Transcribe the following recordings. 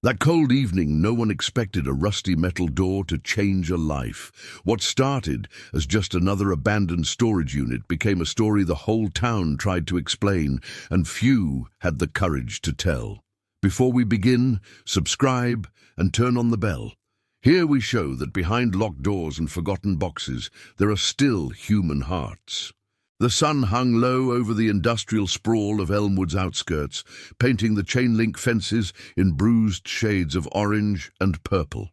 That cold evening, no one expected a rusty metal door to change a life. What started as just another abandoned storage unit became a story the whole town tried to explain, and few had the courage to tell. Before we begin, subscribe and turn on the bell. Here we show that behind locked doors and forgotten boxes, there are still human hearts. The sun hung low over the industrial sprawl of Elmwood's outskirts, painting the chain-link fences in bruised shades of orange and purple.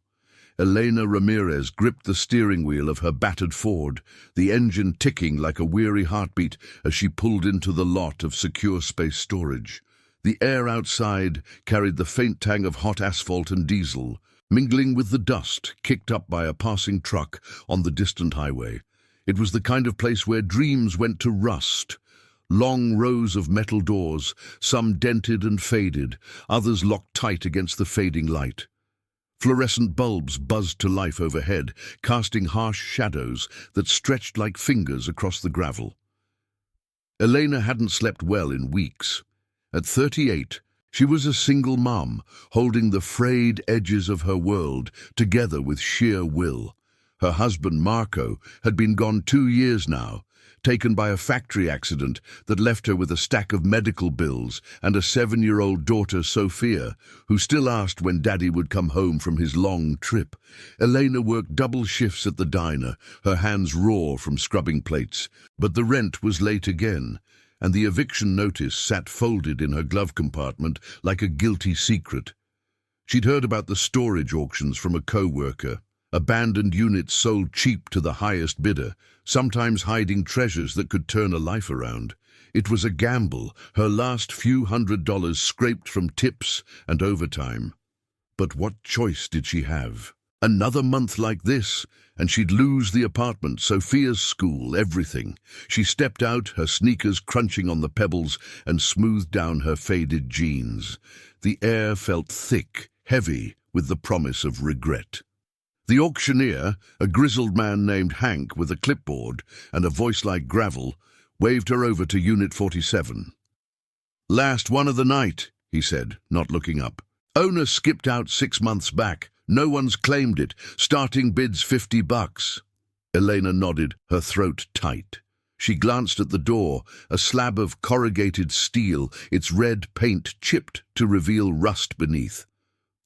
Elena Ramirez gripped the steering wheel of her battered Ford, the engine ticking like a weary heartbeat as she pulled into the lot of secure space storage. The air outside carried the faint tang of hot asphalt and diesel, mingling with the dust kicked up by a passing truck on the distant highway. It was the kind of place where dreams went to rust. Long rows of metal doors, some dented and faded, others locked tight against the fading light. Fluorescent bulbs buzzed to life overhead, casting harsh shadows that stretched like fingers across the gravel. Elena hadn't slept well in weeks. At 38, she was a single mom, holding the frayed edges of her world together with sheer will. Her husband, Marco, had been gone 2 years now, taken by a factory accident that left her with a stack of medical bills and a 7-year-old daughter, Sophia, who still asked when Daddy would come home from his long trip. Elena worked double shifts at the diner, her hands raw from scrubbing plates. But the rent was late again, and the eviction notice sat folded in her glove compartment like a guilty secret. She'd heard about the storage auctions from a co-worker. Abandoned units sold cheap to the highest bidder, sometimes hiding treasures that could turn a life around. It was a gamble, her last few $100s scraped from tips and overtime. But what choice did she have? Another month like this, and she'd lose the apartment, Sophia's school, everything. She stepped out, her sneakers crunching on the pebbles, and smoothed down her faded jeans. The air felt thick, heavy, with the promise of regret. The auctioneer, a grizzled man named Hank with a clipboard and a voice like gravel, waved her over to Unit 47. "Last one of the night," he said, not looking up. "Owner skipped out 6 months back. No one's claimed it. Starting bid's $50. Elena nodded, her throat tight. She glanced at the door, a slab of corrugated steel, its red paint chipped to reveal rust beneath.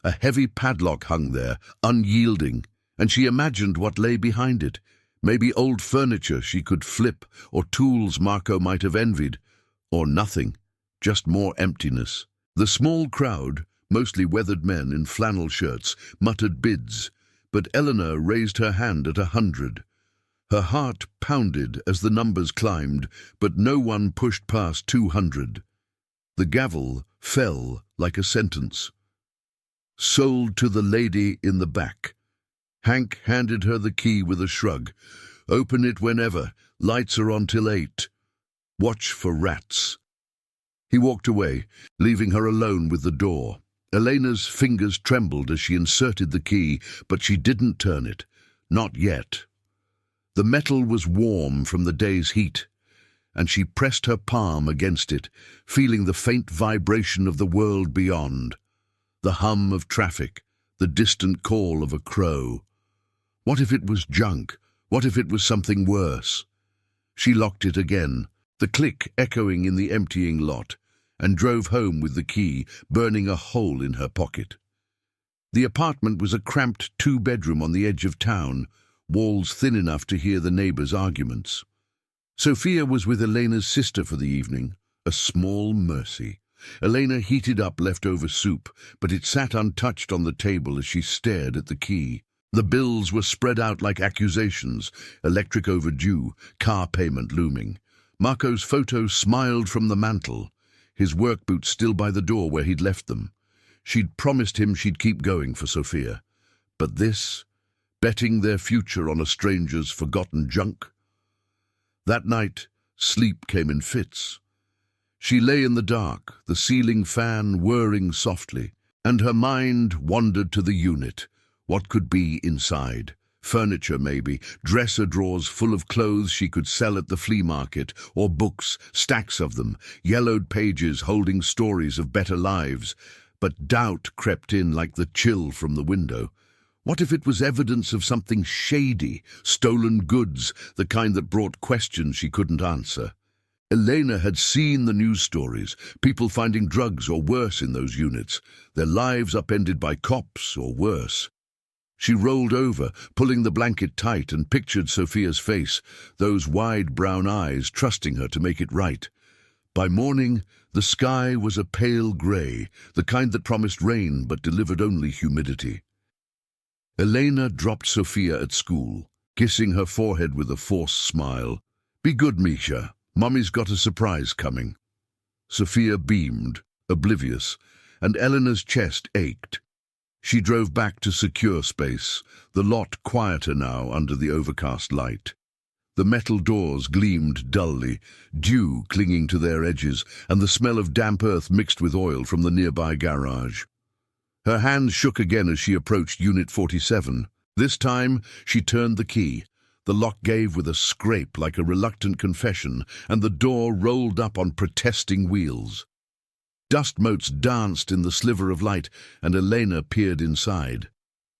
A heavy padlock hung there, unyielding, and she imagined what lay behind it. Maybe old furniture she could flip, or tools Marco might have envied, or nothing, just more emptiness. The small crowd, mostly weathered men in flannel shirts, muttered bids, but Eleanor raised her hand at 100. Her heart pounded as the numbers climbed, but no one pushed past 200. The gavel fell like a sentence. "Sold to the lady in the back." Hank handed her the key with a shrug. "Open it whenever. Lights are on till 8. Watch for rats." He walked away, leaving her alone with the door. Elena's fingers trembled as she inserted the key, but she didn't turn it. Not yet. The metal was warm from the day's heat, and she pressed her palm against it, feeling the faint vibration of the world beyond. The hum of traffic, the distant call of a crow. What if it was junk? What if it was something worse? She locked it again, the click echoing in the emptying lot, and drove home with the key, burning a hole in her pocket. The apartment was a cramped 2-bedroom on the edge of town, walls thin enough to hear the neighbors' arguments. Sophia was with Elena's sister for the evening, a small mercy. Elena heated up leftover soup, but it sat untouched on the table as she stared at the key. The bills were spread out like accusations, electric overdue, car payment looming. Marco's photo smiled from the mantel, his work boots still by the door where he'd left them. She'd promised him she'd keep going for Sophia. But this, betting their future on a stranger's forgotten junk? That night, sleep came in fits. She lay in the dark, the ceiling fan whirring softly, and her mind wandered to the unit. What could be inside? Furniture, maybe, dresser drawers full of clothes she could sell at the flea market, or books, stacks of them, yellowed pages holding stories of better lives. But doubt crept in like the chill from the window. What if it was evidence of something shady, stolen goods, the kind that brought questions she couldn't answer? Elena had seen the news stories, people finding drugs or worse in those units, their lives upended by cops or worse. She rolled over, pulling the blanket tight, and pictured Sophia's face, those wide brown eyes trusting her to make it right. By morning, the sky was a pale grey, the kind that promised rain but delivered only humidity. Elena dropped Sophia at school, kissing her forehead with a forced smile. "Be good, Misha. Mommy's got a surprise coming." Sophia beamed, oblivious, and Eleanor's chest ached. She drove back to secure space, the lot quieter now under the overcast light. The metal doors gleamed dully, dew clinging to their edges, and the smell of damp earth mixed with oil from the nearby garage. Her hands shook again as she approached Unit 47. This time, she turned the key. The lock gave with a scrape like a reluctant confession, and the door rolled up on protesting wheels. Dust motes danced in the sliver of light, and Elena peered inside.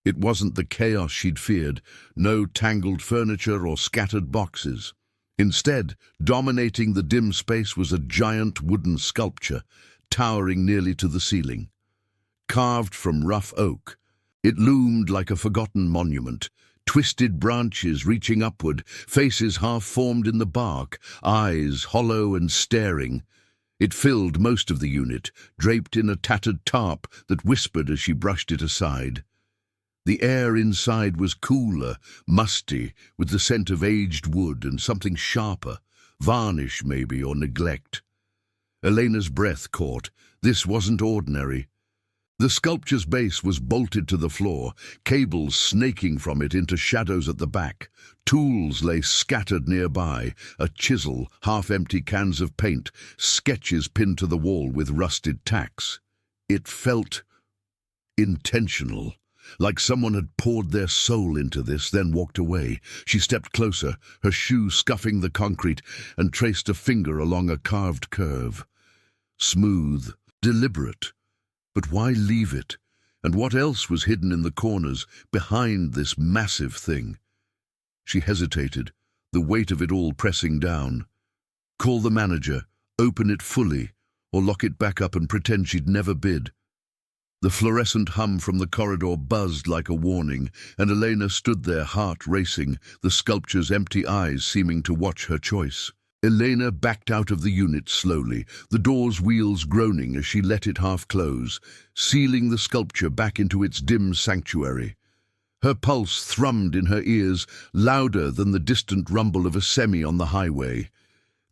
It wasn't the chaos she'd feared, no tangled furniture or scattered boxes. Instead, dominating the dim space was a giant wooden sculpture, towering nearly to the ceiling. Carved from rough oak, it loomed like a forgotten monument, twisted branches reaching upward, faces half-formed in the bark, eyes hollow and staring. It filled most of the unit, draped in a tattered tarp that whispered as she brushed it aside. The air inside was cooler, musty, with the scent of aged wood and something sharper, varnish maybe, or neglect. Elena's breath caught. This wasn't ordinary. The sculpture's base was bolted to the floor, cables snaking from it into shadows at the back. Tools lay scattered nearby, a chisel, half-empty cans of paint, sketches pinned to the wall with rusted tacks. It felt intentional, like someone had poured their soul into this, then walked away. She stepped closer, her shoe scuffing the concrete, and traced a finger along a carved curve. Smooth, deliberate. But why leave it? And what else was hidden in the corners, behind this massive thing? She hesitated, the weight of it all pressing down. Call the manager, open it fully, or lock it back up and pretend she'd never bid. The fluorescent hum from the corridor buzzed like a warning, and Elena stood there, heart racing, the sculpture's empty eyes seeming to watch her choice. Elena backed out of the unit slowly, the door's wheels groaning as she let it half close, sealing the sculpture back into its dim sanctuary. Her pulse thrummed in her ears, louder than the distant rumble of a semi on the highway.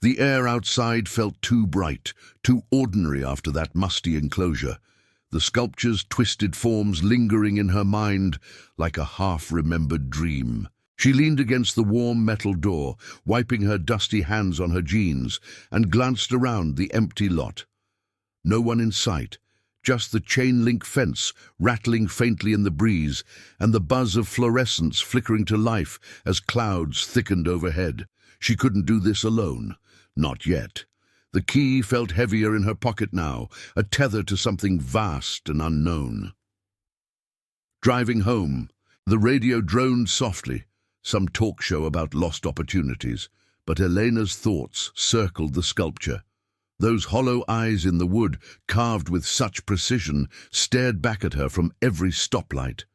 The air outside felt too bright, too ordinary after that musty enclosure, the sculpture's twisted forms lingering in her mind like a half-remembered dream. She leaned against the warm metal door, wiping her dusty hands on her jeans, and glanced around the empty lot. No one in sight, just the chain-link fence rattling faintly in the breeze, and the buzz of fluorescence flickering to life as clouds thickened overhead. She couldn't do this alone. Not yet. The key felt heavier in her pocket now, a tether to something vast and unknown. Driving home, the radio droned softly, some talk show about lost opportunities, but Elena's thoughts circled the sculpture. Those hollow eyes in the wood, carved with such precision, stared back at her from every stoplight.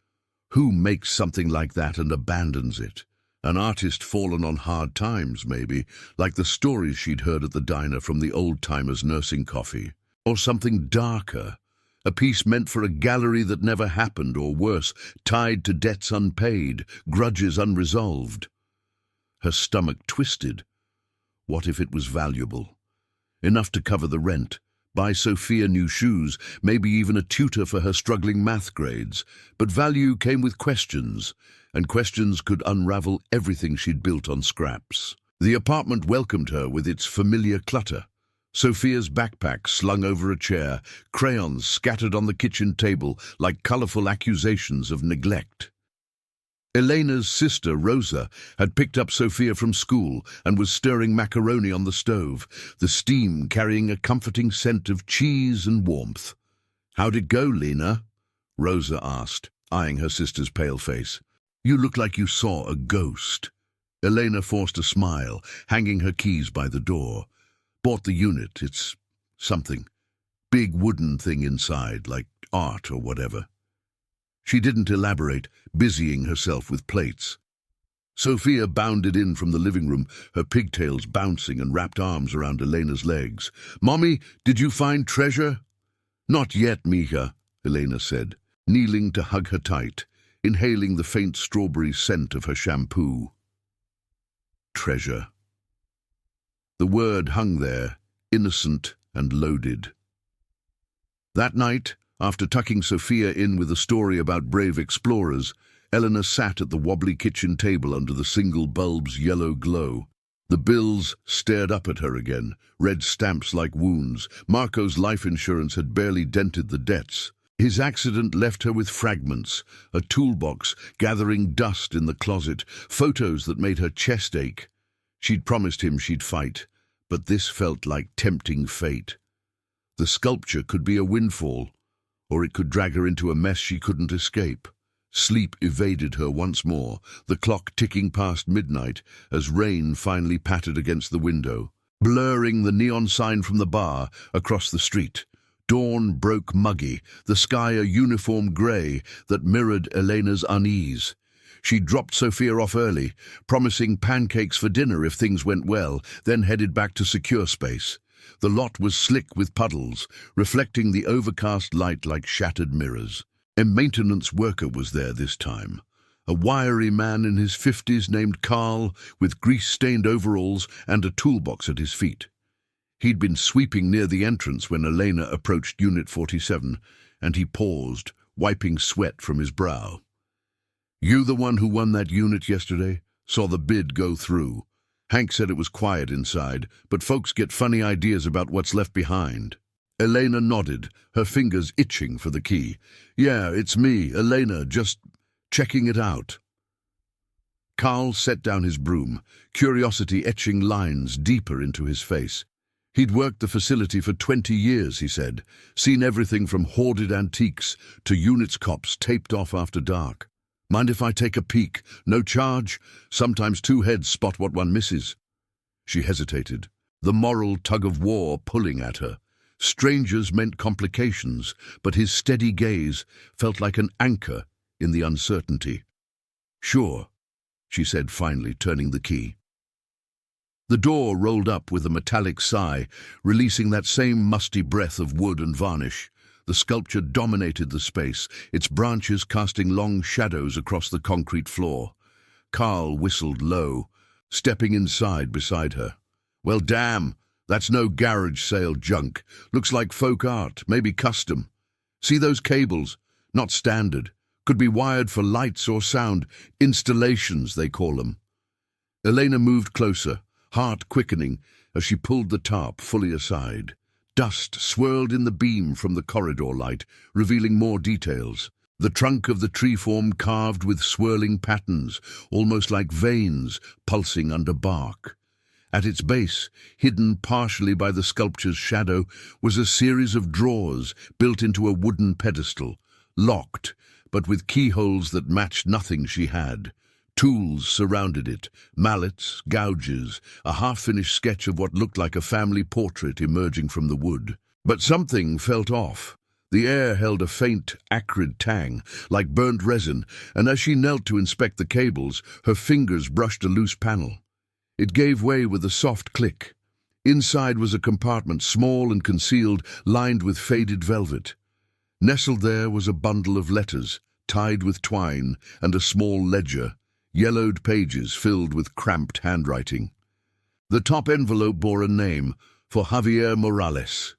Who makes something like that and abandons it? An artist fallen on hard times, maybe, like the stories she'd heard at the diner from the old-timers nursing coffee. Or something darker, a piece meant for a gallery that never happened, or worse, tied to debts unpaid, grudges unresolved. Her stomach twisted. What if it was valuable? Enough to cover the rent, buy Sophia new shoes, maybe even a tutor for her struggling math grades. But value came with questions, and questions could unravel everything she'd built on scraps. The apartment welcomed her with its familiar clutter. Sophia's backpack slung over a chair, crayons scattered on the kitchen table like colorful accusations of neglect. Elena's sister, Rosa, had picked up Sophia from school and was stirring macaroni on the stove, the steam carrying a comforting scent of cheese and warmth. How'd it go, Lena? Rosa asked, eyeing her sister's pale face. You look like you saw a ghost. Elena forced a smile, hanging her keys by the door. Bought the unit. It's something. Big wooden thing inside, like art or whatever. She didn't elaborate, busying herself with plates. Sophia bounded in from the living room, her pigtails bouncing and wrapped arms around Elena's legs. Mommy, did you find treasure? Not yet, Mija, Elena said, kneeling to hug her tight, inhaling the faint strawberry scent of her shampoo. Treasure. The word hung there, innocent and loaded. That night, after tucking Sophia in with a story about brave explorers, Eleanor sat at the wobbly kitchen table under the single bulb's yellow glow. The bills stared up at her again, red stamps like wounds. Marco's life insurance had barely dented the debts. His accident left her with fragments, a toolbox gathering dust in the closet, photos that made her chest ache. She'd promised him she'd fight, but this felt like tempting fate. The sculpture could be a windfall, or it could drag her into a mess she couldn't escape. Sleep evaded her once more, the clock ticking past midnight as rain finally pattered against the window, blurring the neon sign from the bar across the street. Dawn broke muggy, the sky a uniform grey that mirrored Elena's unease. She dropped Sophia off early, promising pancakes for dinner if things went well, then headed back to secure space. The lot was slick with puddles, reflecting the overcast light like shattered mirrors. A maintenance worker was there this time, a wiry man in his 50s named Carl, with grease-stained overalls and a toolbox at his feet. He'd been sweeping near the entrance when Elena approached Unit 47, and he paused, wiping sweat from his brow. You the one who won that unit yesterday? Saw the bid go through. Hank said it was quiet inside, but folks get funny ideas about what's left behind. Elena nodded, her fingers itching for the key. Yeah, it's me, Elena, just checking it out. Carl set down his broom, curiosity etching lines deeper into his face. He'd worked the facility for 20 years, he said, seen everything from hoarded antiques to units cops taped off after dark. Mind if I take a peek? No charge? Sometimes two heads spot what one misses. She hesitated, the moral tug-of-war pulling at her. Strangers meant complications, but his steady gaze felt like an anchor in the uncertainty. Sure, she said finally, turning the key. The door rolled up with a metallic sigh, releasing that same musty breath of wood and varnish. The sculpture dominated the space, its branches casting long shadows across the concrete floor. Carl whistled low, stepping inside beside her. Well, damn, that's no garage sale junk. Looks like folk art, maybe custom. See those cables? Not standard. Could be wired for lights or sound. Installations, they call them. Elena moved closer, heart quickening as she pulled the tarp fully aside. Dust swirled in the beam from the corridor light, revealing more details. The trunk of the tree form carved with swirling patterns, almost like veins pulsing under bark. At its base, hidden partially by the sculpture's shadow, was a series of drawers built into a wooden pedestal, locked, but with keyholes that matched nothing she had. Tools surrounded it, mallets, gouges, a half-finished sketch of what looked like a family portrait emerging from the wood. But something felt off. The air held a faint, acrid tang, like burnt resin, and as she knelt to inspect the cables, her fingers brushed a loose panel. It gave way with a soft click. Inside was a compartment, small and concealed, lined with faded velvet. Nestled there was a bundle of letters, tied with twine, and a small ledger, yellowed pages filled with cramped handwriting. The top envelope bore a name, for Javier Morales.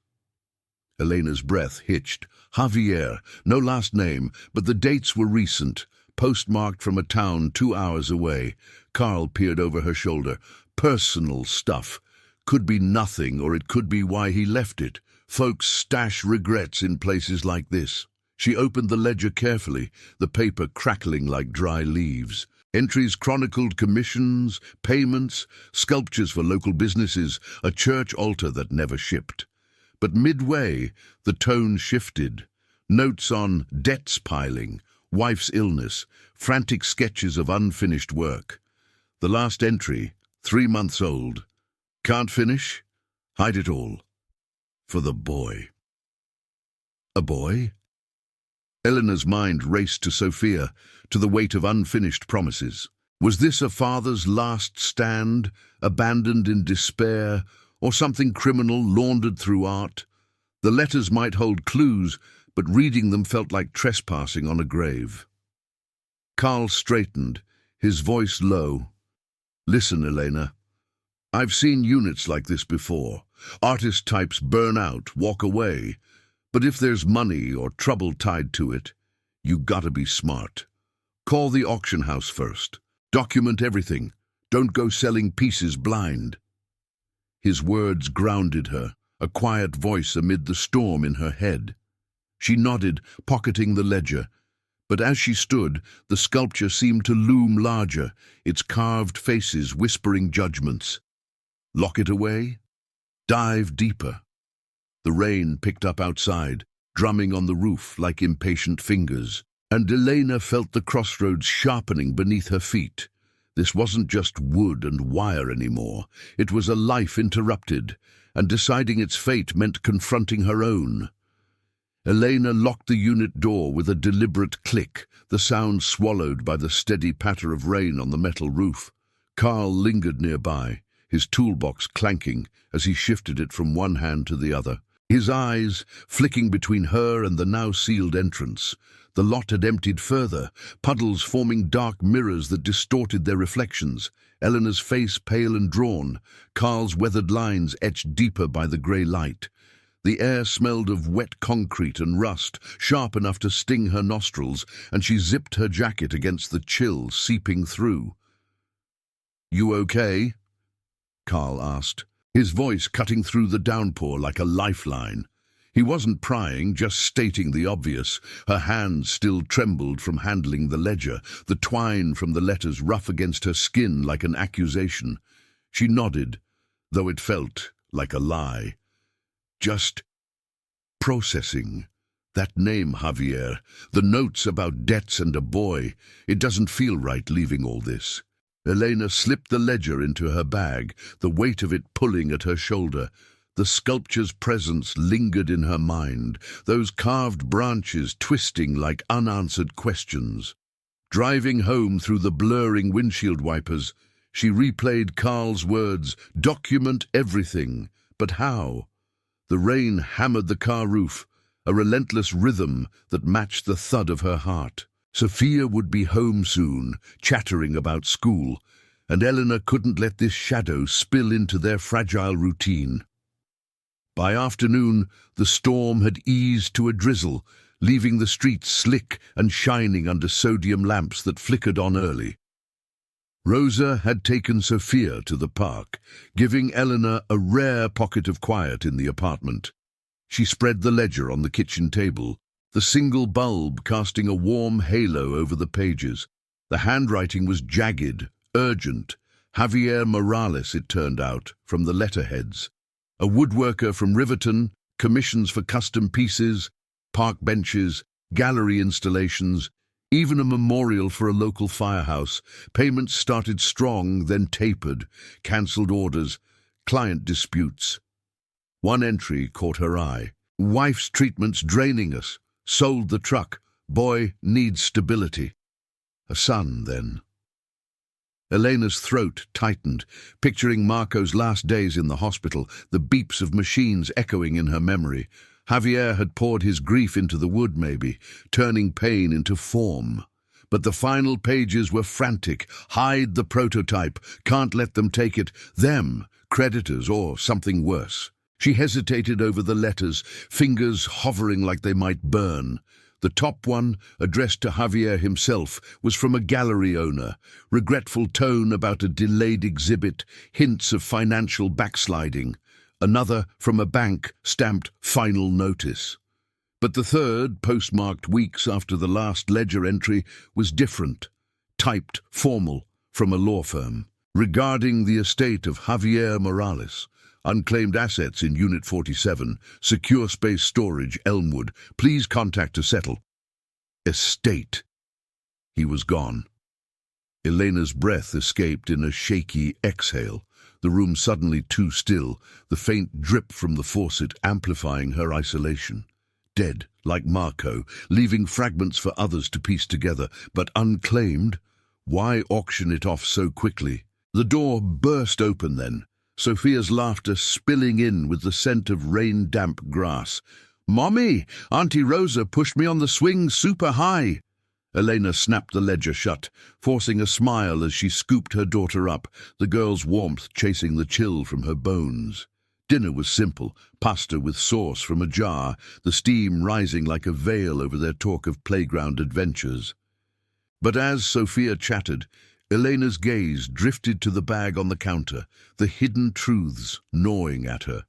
Elena's breath hitched. Javier, no last name, but the dates were recent, postmarked from a town 2 hours away. Carl peered over her shoulder. Personal stuff. Could be nothing, or it could be why he left it. Folks stash regrets in places like this. She opened the ledger carefully, the paper crackling like dry leaves. Entries chronicled commissions, payments, sculptures for local businesses, a church altar that never shipped. But midway, the tone shifted. Notes on debts piling, wife's illness, frantic sketches of unfinished work. The last entry, 3 months old. Can't finish? Hide it all. For the boy. A boy? Eleanor's mind raced to Sophia, to the weight of unfinished promises. Was this a father's last stand, abandoned in despair, or something criminal laundered through art? The letters might hold clues, but reading them felt like trespassing on a grave. Carl straightened, his voice low. Listen, Elena. I've seen units like this before. Artist types burn out, walk away. But if there's money or trouble tied to it, you gotta be smart. Call the auction house first. Document everything. Don't go selling pieces blind. His words grounded her, a quiet voice amid the storm in her head. She nodded, pocketing the ledger. But as she stood, the sculpture seemed to loom larger, its carved faces whispering judgments. Lock it away? Dive deeper. The rain picked up outside, drumming on the roof like impatient fingers, and Elena felt the crossroads sharpening beneath her feet. This wasn't just wood and wire anymore. It was a life interrupted, and deciding its fate meant confronting her own. Elena locked the unit door with a deliberate click, the sound swallowed by the steady patter of rain on the metal roof. Carl lingered nearby, his toolbox clanking as he shifted it from one hand to the other. His eyes flicking between her and the now sealed entrance. The lot had emptied further, puddles forming dark mirrors that distorted their reflections. Eleanor's face pale and drawn, Carl's weathered lines etched deeper by the grey light. The air smelled of wet concrete and rust, sharp enough to sting her nostrils, and she zipped her jacket against the chill seeping through. "You okay?" Carl asked, his voice cutting through the downpour like a lifeline. He wasn't prying, just stating the obvious. Her hands still trembled from handling the ledger, the twine from the letters rough against her skin like an accusation. She nodded, though it felt like a lie. Just processing. That name, Javier, the notes about debts and a boy. It doesn't feel right leaving all this. Elena slipped the ledger into her bag, the weight of it pulling at her shoulder. The sculpture's presence lingered in her mind, those carved branches twisting like unanswered questions. Driving home through the blurring windshield wipers, she replayed Carl's words, "Document everything." But how? The rain hammered the car roof, a relentless rhythm that matched the thud of her heart. Sophia would be home soon, chattering about school, and Eleanor couldn't let this shadow spill into their fragile routine. By afternoon, the storm had eased to a drizzle, leaving the streets slick and shining under sodium lamps that flickered on early. Rosa had taken Sophia to the park, giving Eleanor a rare pocket of quiet in the apartment. She spread the ledger on the kitchen table, the single bulb casting a warm halo over the pages. The handwriting was jagged, urgent. Javier Morales, it turned out, from the letterheads. A woodworker from Riverton, commissions for custom pieces, park benches, gallery installations, even a memorial for a local firehouse. Payments started strong, then tapered, cancelled orders, client disputes. One entry caught her eye. "Wife's treatment's draining us. Sold the truck. Boy needs stability." A son, then. Elena's throat tightened, picturing Marco's last days in the hospital, the beeps of machines echoing in her memory. Javier had poured his grief into the wood, maybe, turning pain into form. But the final pages were frantic. Hide the prototype. Can't let them take it. Them, creditors, or something worse. She hesitated over the letters, fingers hovering like they might burn. The top one, addressed to Javier himself, was from a gallery owner, regretful tone about a delayed exhibit, hints of financial backsliding. Another from a bank, stamped "Final Notice." But the third, postmarked weeks after the last ledger entry, was different, typed formal, from a law firm. Regarding the estate of Javier Morales, Unclaimed assets in Unit 47. Secure space storage, Elmwood. Please contact to settle. Estate. He was gone. Elena's breath escaped in a shaky exhale. The room suddenly too still, the faint drip from the faucet amplifying her isolation. Dead, like Marco, leaving fragments for others to piece together, but unclaimed? Why auction it off so quickly? The door burst open then, Sophia's laughter spilling in with the scent of rain-damp grass. "Mommy, Auntie Rosa pushed me on the swing super high." Elena snapped the ledger shut, forcing a smile as she scooped her daughter up, the girl's warmth chasing the chill from her bones. Dinner was simple, pasta with sauce from a jar, the steam rising like a veil over their talk of playground adventures. But as Sophia chattered, Elena's gaze drifted to the bag on the counter, the hidden truths gnawing at her.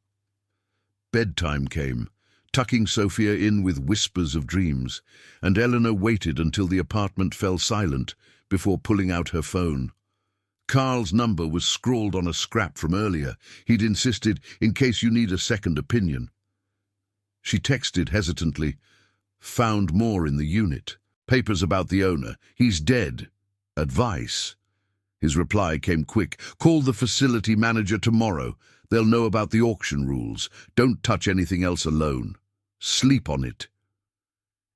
Bedtime came, tucking Sophia in with whispers of dreams, and Eleanor waited until the apartment fell silent before pulling out her phone. Carl's number was scrawled on a scrap from earlier. He'd insisted, "In case you need a second opinion." She texted hesitantly, "Found more in the unit. Papers about the owner. He's dead. Advice." His reply came quick. "Call the facility manager tomorrow. They'll know about the auction rules. Don't touch anything else alone. Sleep on it."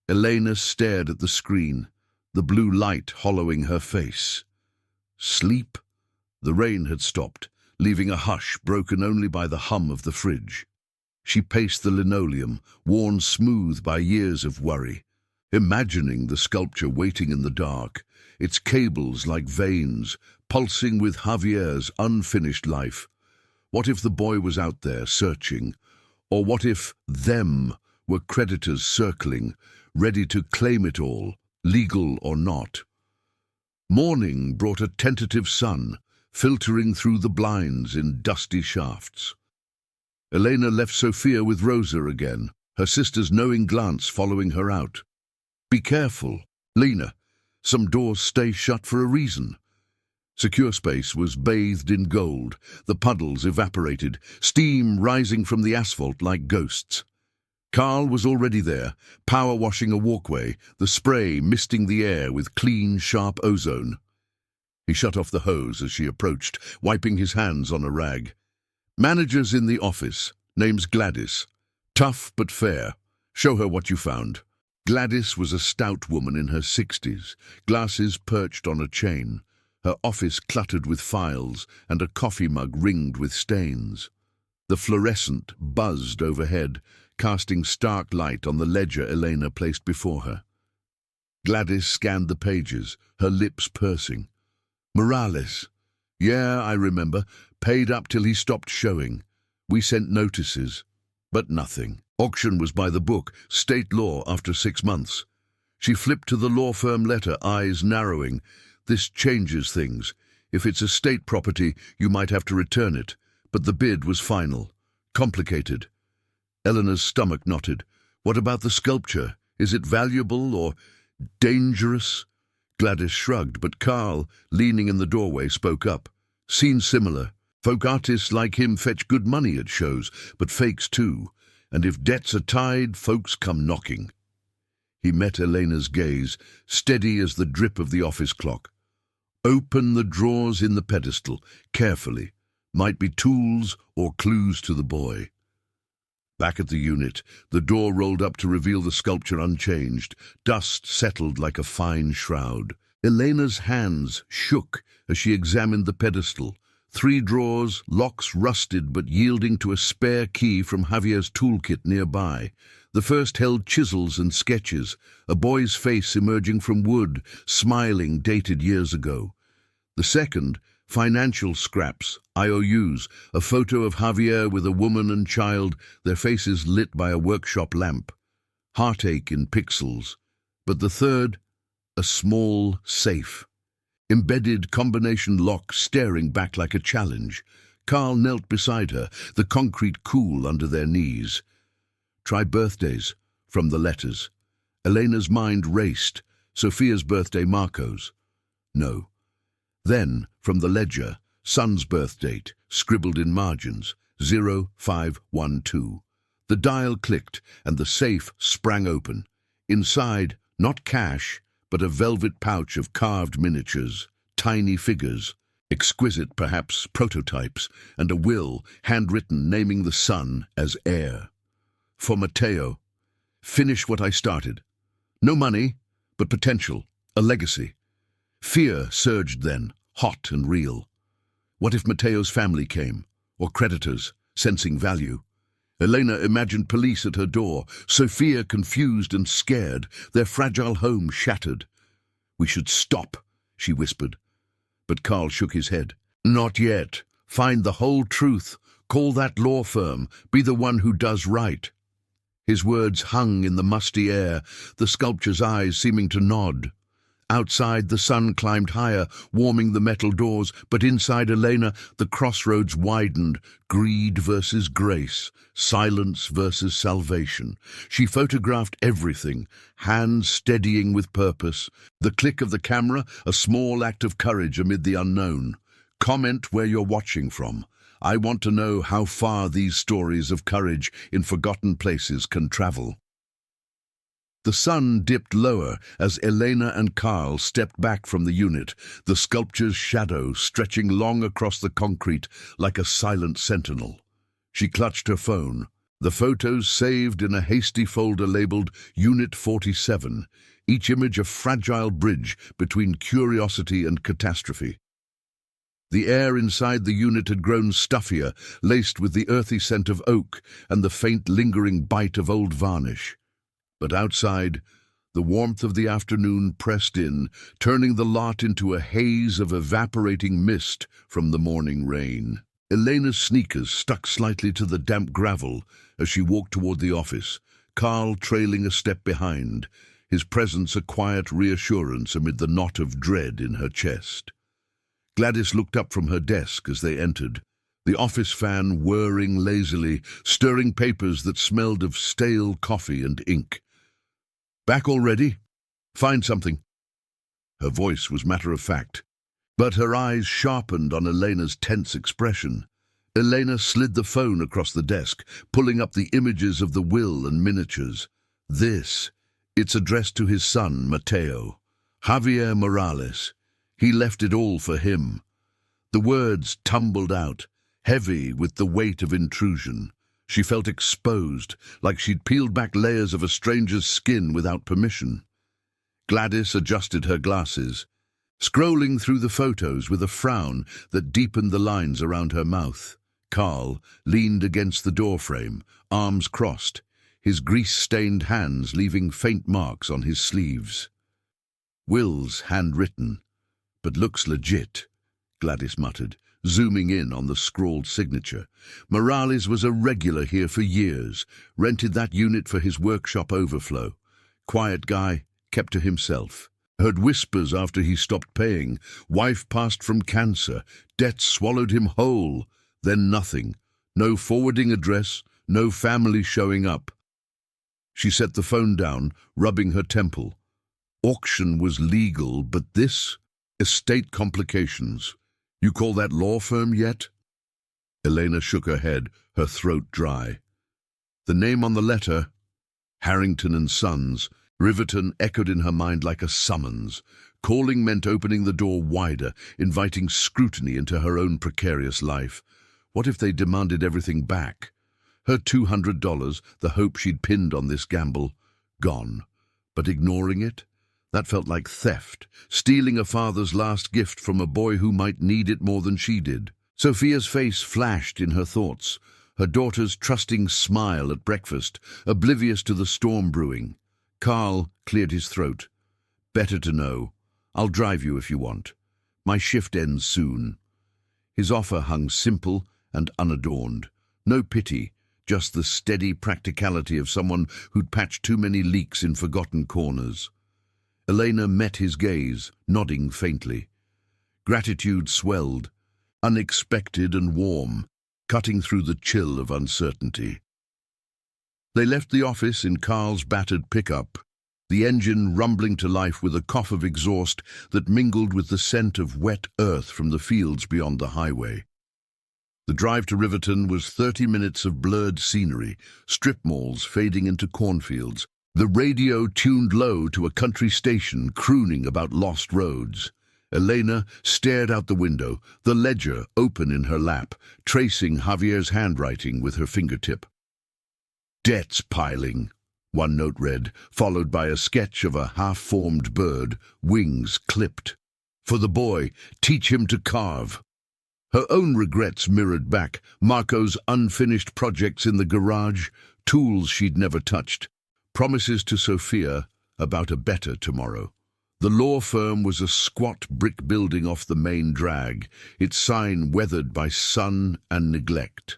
Elena stared at the screen, the blue light hollowing her face. Sleep? The rain had stopped, leaving a hush broken only by the hum of the fridge. She paced the linoleum, worn smooth by years of worry, imagining the sculpture waiting in the dark, its cables like veins, pulsing with Javier's unfinished life. What if the boy was out there searching? Or what if them were creditors circling, ready to claim it all, legal or not? Morning brought a tentative sun, filtering through the blinds in dusty shafts. Elena left Sophia with Rosa again, her sister's knowing glance following her out. "Be careful, Lena. Some doors stay shut for a reason." Secure space was bathed in gold, the puddles evaporated, steam rising from the asphalt like ghosts. Carl was already there, power washing a walkway, the spray misting the air with clean, sharp ozone. He shut off the hose as she approached, wiping his hands on a rag. "Manager's in the office. Name's Gladys. Tough but fair. Show her what you found." Gladys was a stout woman in her 60s, glasses perched on a chain, her office cluttered with files and a coffee mug ringed with stains. The fluorescent buzzed overhead, casting stark light on the ledger Elena placed before her. Gladys scanned the pages, her lips pursing. "Morales. Yeah, I remember. Paid up till he stopped showing. We sent notices. But nothing. Auction was by the book, state law after 6 months." She flipped to the law firm letter, eyes narrowing. "This changes things. If it's estate property, you might have to return it. But the bid was final. Complicated." Eleanor's stomach knotted. "What about the sculpture? Is it valuable or dangerous?" Gladys shrugged, but Carl, leaning in the doorway, spoke up. "Seen similar. Folk artists like him fetch good money at shows, but fakes too. And if debts are tied, folks come knocking." He met Elena's gaze, steady as the drip of the office clock. "Open the drawers in the pedestal, carefully. Might be tools or clues to the boy." Back at the unit, the door rolled up to reveal the sculpture unchanged. Dust settled like a fine shroud. Elena's hands shook as she examined the pedestal. 3 drawers, locks rusted but yielding to a spare key from Javier's toolkit nearby. The first held chisels and sketches, a boy's face emerging from wood, smiling, dated years ago. The second, financial scraps, IOUs, a photo of Javier with a woman and child, their faces lit by a workshop lamp. Heartache in pixels. But the third, a small safe. Embedded combination lock staring back like a challenge. Carl knelt beside her, the concrete cool under their knees. "Try birthdays," from the letters. Elena's mind raced. Sophia's birthday, Marco's. No. Then, from the ledger, son's birth date, scribbled in margins. 0512. The dial clicked and the safe sprang open. Inside, not cash, but a velvet pouch of carved miniatures, tiny figures, exquisite perhaps prototypes, and a will, handwritten, naming the son as heir. For Matteo, finish what I started. No money, but potential, a legacy. Fear surged then, hot and real. What if Matteo's family came, or creditors, sensing value? Elena imagined police at her door, Sophia confused and scared, their fragile home shattered. "We should stop," she whispered. But Carl shook his head. "Not yet. Find the whole truth. Call that law firm. Be the one who does right." His words hung in the musty air, the sculpture's eyes seeming to nod. Outside, the sun climbed higher, warming the metal doors, but inside Elena, the crossroads widened, greed versus grace, silence versus salvation. She photographed everything, hands steadying with purpose. The click of the camera, a small act of courage amid the unknown. Comment where you're watching from. I want to know how far these stories of courage in forgotten places can travel. The sun dipped lower as Elena and Carl stepped back from the unit, the sculpture's shadow stretching long across the concrete like a silent sentinel. She clutched her phone, the photos saved in a hasty folder labeled Unit 47, each image a fragile bridge between curiosity and catastrophe. The air inside the unit had grown stuffier, laced with the earthy scent of oak and the faint lingering bite of old varnish. But outside, the warmth of the afternoon pressed in, turning the lot into a haze of evaporating mist from the morning rain. Elena's sneakers stuck slightly to the damp gravel as she walked toward the office, Carl trailing a step behind, his presence a quiet reassurance amid the knot of dread in her chest. Gladys looked up from her desk as they entered, the office fan whirring lazily, stirring papers that smelled of stale coffee and ink. "Back already? Find something." Her voice was matter-of-fact, but her eyes sharpened on Elena's tense expression. Elena slid the phone across the desk, pulling up the images of the will and miniatures. It's addressed to his son, Matteo. Javier Morales. He left it all for him. The words tumbled out, heavy with the weight of intrusion. She felt exposed, like she'd peeled back layers of a stranger's skin without permission. Gladys adjusted her glasses, scrolling through the photos with a frown that deepened the lines around her mouth. Carl leaned against the doorframe, arms crossed, his grease-stained hands leaving faint marks on his sleeves. "Will's handwritten, but looks legit," Gladys muttered, zooming in on the scrawled signature. Morales was a regular here for years, rented that unit for his workshop overflow. Quiet guy, kept to himself. Heard whispers after he stopped paying. Wife passed from cancer. Debt swallowed him whole. Then nothing. No forwarding address, no family showing up. She set the phone down, rubbing her temple. Auction was legal, but this? Estate complications. You call that law firm yet? Elena shook her head, her throat dry. The name on the letter, Harrington and Sons, Riverton echoed in her mind like a summons. Calling meant opening the door wider, inviting scrutiny into her own precarious life. What if they demanded everything back? Her $200, the hope she'd pinned on this gamble, gone. But ignoring it? That felt like theft, stealing a father's last gift from a boy who might need it more than she did. Sophia's face flashed in her thoughts, her daughter's trusting smile at breakfast, oblivious to the storm brewing. Carl cleared his throat. "Better to know. I'll drive you if you want. My shift ends soon." His offer hung simple and unadorned. No pity, just the steady practicality of someone who'd patched too many leaks in forgotten corners. Elena met his gaze, nodding faintly. Gratitude swelled, unexpected and warm, cutting through the chill of uncertainty. They left the office in Carl's battered pickup, the engine rumbling to life with a cough of exhaust that mingled with the scent of wet earth from the fields beyond the highway. The drive to Riverton was 30 minutes of blurred scenery, strip malls fading into cornfields, the radio tuned low to a country station crooning about lost roads. Elena stared out the window, the ledger open in her lap, tracing Javier's handwriting with her fingertip. "Debts piling," one note read, followed by a sketch of a half-formed bird, wings clipped. "For the boy, teach him to carve." Her own regrets mirrored back, Marco's unfinished projects in the garage, tools she'd never touched, promises to Sophia about a better tomorrow. The law firm was a squat brick building off the main drag, its sign weathered by sun and neglect.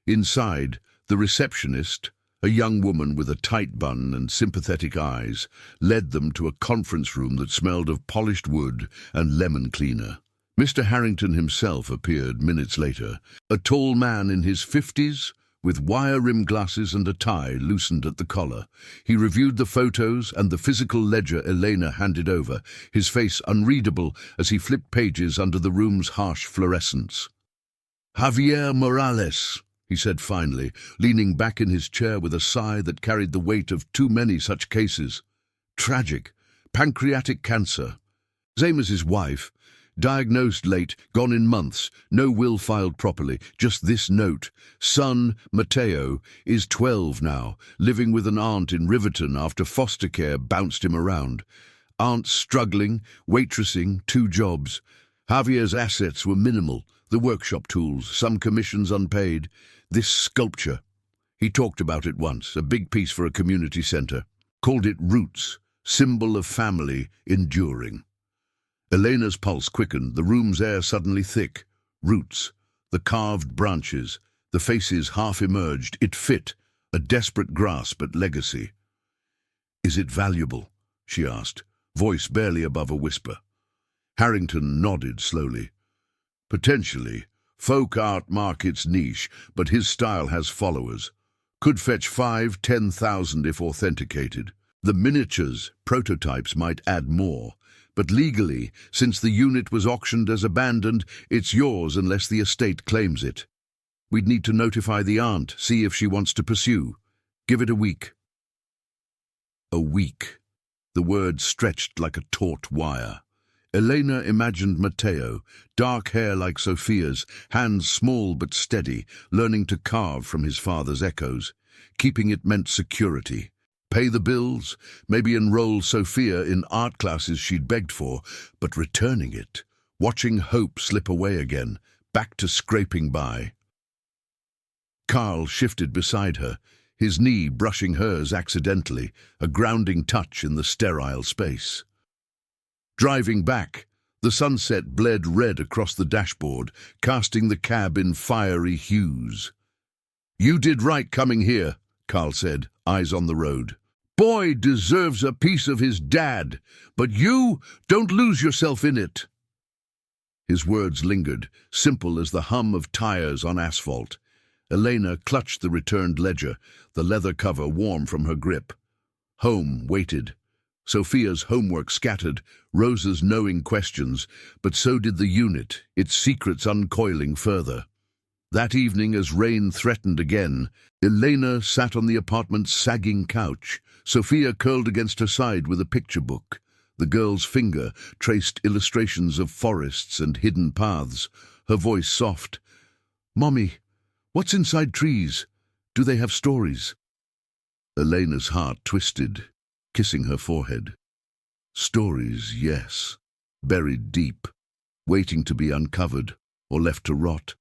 Inside, the receptionist, a young woman with a tight bun and sympathetic eyes, led them to a conference room that smelled of polished wood and lemon cleaner. Mr. Harrington himself appeared minutes later, a tall man in his 50s, with wire-rimmed glasses and a tie loosened at the collar. He reviewed the photos and the physical ledger Elena handed over, his face unreadable as he flipped pages under the room's harsh fluorescence. "Javier Morales," he said finally, leaning back in his chair with a sigh that carried the weight of too many such cases. "Tragic. Pancreatic cancer. Same as his wife. Diagnosed late, gone in months, no will filed properly, just this note. Son, Mateo, is 12 now, living with an aunt in Riverton after foster care bounced him around. Aunt's struggling, waitressing, 2 jobs. Javier's assets were minimal, the workshop tools, some commissions unpaid. This sculpture. He talked about it once, a big piece for a community centre. Called it Roots, symbol of family enduring." Elena's pulse quickened, the room's air suddenly thick. Roots, the carved branches, the faces half emerged. It fit, a desperate grasp at legacy. "Is it valuable?" she asked, voice barely above a whisper. Harrington nodded slowly. "Potentially. Folk art markets niche, but his style has followers. Could fetch 5–10,000 if authenticated. The miniatures, prototypes might add more. But legally, since the unit was auctioned as abandoned, it's yours unless the estate claims it. We'd need to notify the aunt, see if she wants to pursue. Give it a week." A week. The word stretched like a taut wire. Elena imagined Mateo, dark hair like Sophia's, hands small but steady, learning to carve from his father's echoes. Keeping it meant security. Pay the bills, maybe enroll Sophia in art classes she'd begged for, but returning it, watching hope slip away again, back to scraping by. Carl shifted beside her, his knee brushing hers accidentally, a grounding touch in the sterile space. Driving back, the sunset bled red across the dashboard, casting the cab in fiery hues. "You did right coming here," Carl said, eyes on the road. "Boy deserves a piece of his dad, but you don't lose yourself in it." His words lingered, simple as the hum of tires on asphalt. Elena clutched the returned ledger, the leather cover warm from her grip. Home waited. Sophia's homework scattered, Rosa's knowing questions, but so did the unit, its secrets uncoiling further. That evening, as rain threatened again, Elena sat on the apartment's sagging couch, Sophia curled against her side with a picture book. The girl's finger traced illustrations of forests and hidden paths, her voice soft. "Mommy, what's inside trees? Do they have stories?" Elena's heart twisted, kissing her forehead. Stories, yes, buried deep, waiting to be uncovered or left to rot.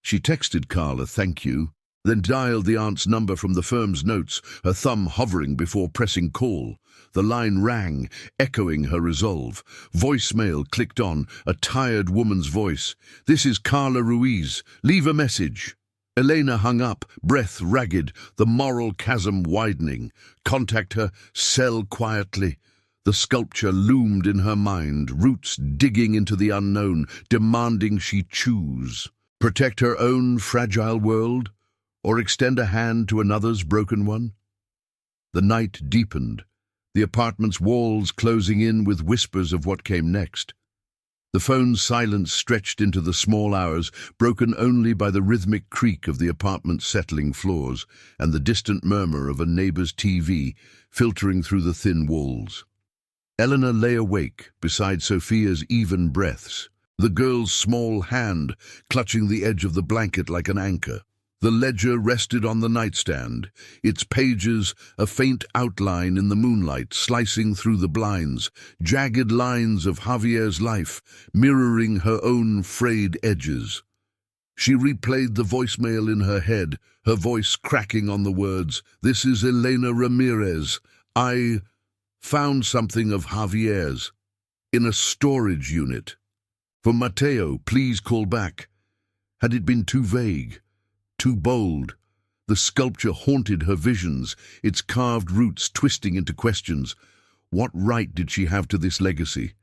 She texted Carl a thank you, then dialed the aunt's number from the firm's notes, her thumb hovering before pressing call. The line rang, echoing her resolve. Voicemail clicked on, a tired woman's voice. "This is Carla Ruiz. Leave a message." Elena hung up, breath ragged, the moral chasm widening. Contact her, sell quietly. The sculpture loomed in her mind, roots digging into the unknown, demanding she choose. Protect her own fragile world, or extend a hand to another's broken one? The night deepened, the apartment's walls closing in with whispers of what came next. The phone's silence stretched into the small hours, broken only by the rhythmic creak of the apartment's settling floors and the distant murmur of a neighbor's TV filtering through the thin walls. Eleanor lay awake beside Sophia's even breaths, the girl's small hand clutching the edge of the blanket like an anchor. The ledger rested on the nightstand, its pages a faint outline in the moonlight slicing through the blinds, jagged lines of Javier's life mirroring her own frayed edges. She replayed the voicemail in her head, her voice cracking on the words, "This is Elena Ramirez. I found something of Javier's in a storage unit. For Mateo, please call back." Had it been too vague? Too bold? The sculpture haunted her visions, its carved roots twisting into questions. What right did she have to this legacy?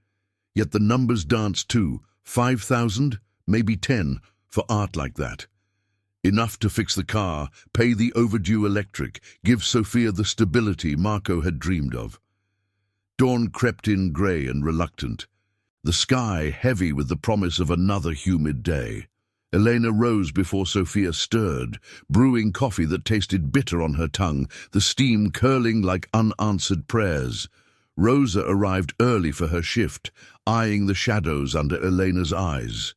Yet the numbers danced too. 5,000, maybe 10, for art like that. Enough to fix the car, pay the overdue electric, give Sophia the stability Marco had dreamed of. Dawn crept in grey and reluctant, the sky heavy with the promise of another humid day. Elena rose before Sophia stirred, brewing coffee that tasted bitter on her tongue, the steam curling like unanswered prayers. Rosa arrived early for her shift, eyeing the shadows under Elena's eyes.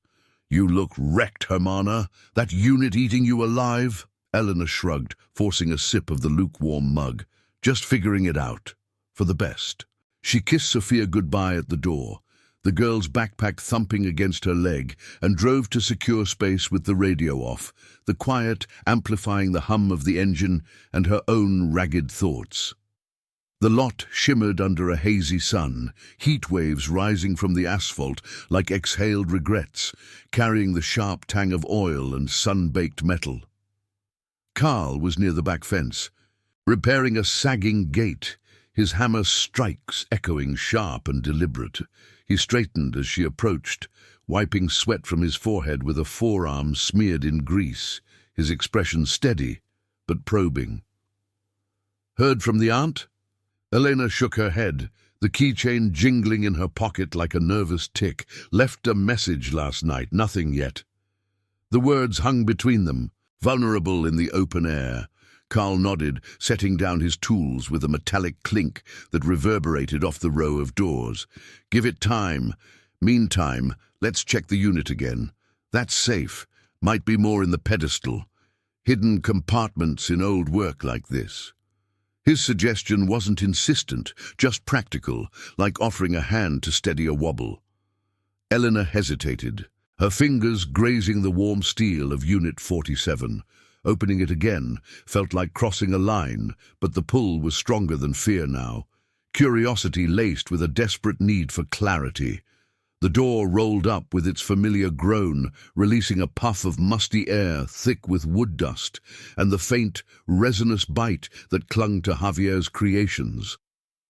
"You look wrecked, Hermana. That unit eating you alive?" Eleanor shrugged, forcing a sip of the lukewarm mug. "Just figuring it out. For the best." She kissed Sophia goodbye at the door, the girl's backpack thumping against her leg, and drove to secure space with the radio off, the quiet amplifying the hum of the engine and her own ragged thoughts. The lot shimmered under a hazy sun, heat waves rising from the asphalt like exhaled regrets, carrying the sharp tang of oil and sun-baked metal. Carl was near the back fence, repairing a sagging gate, his hammer strikes echoing sharp and deliberate. He straightened as she approached, wiping sweat from his forehead with a forearm smeared in grease, his expression steady but probing. "Heard from the aunt?" Elena shook her head, the keychain jingling in her pocket like a nervous tick. "Left a message last night, nothing yet." The words hung between them, vulnerable in the open air. Carl nodded, setting down his tools with a metallic clink that reverberated off the row of doors. "Give it time. Meantime, let's check the unit again. That's safe. Might be more in the pedestal. Hidden compartments in old work like this." His suggestion wasn't insistent, just practical, like offering a hand to steady a wobble. Eleanor hesitated, her fingers grazing the warm steel of Unit 47. Opening it again felt like crossing a line, but the pull was stronger than fear now. Curiosity laced with a desperate need for clarity. The door rolled up with its familiar groan, releasing a puff of musty air thick with wood dust, and the faint, resinous bite that clung to Javier's creations.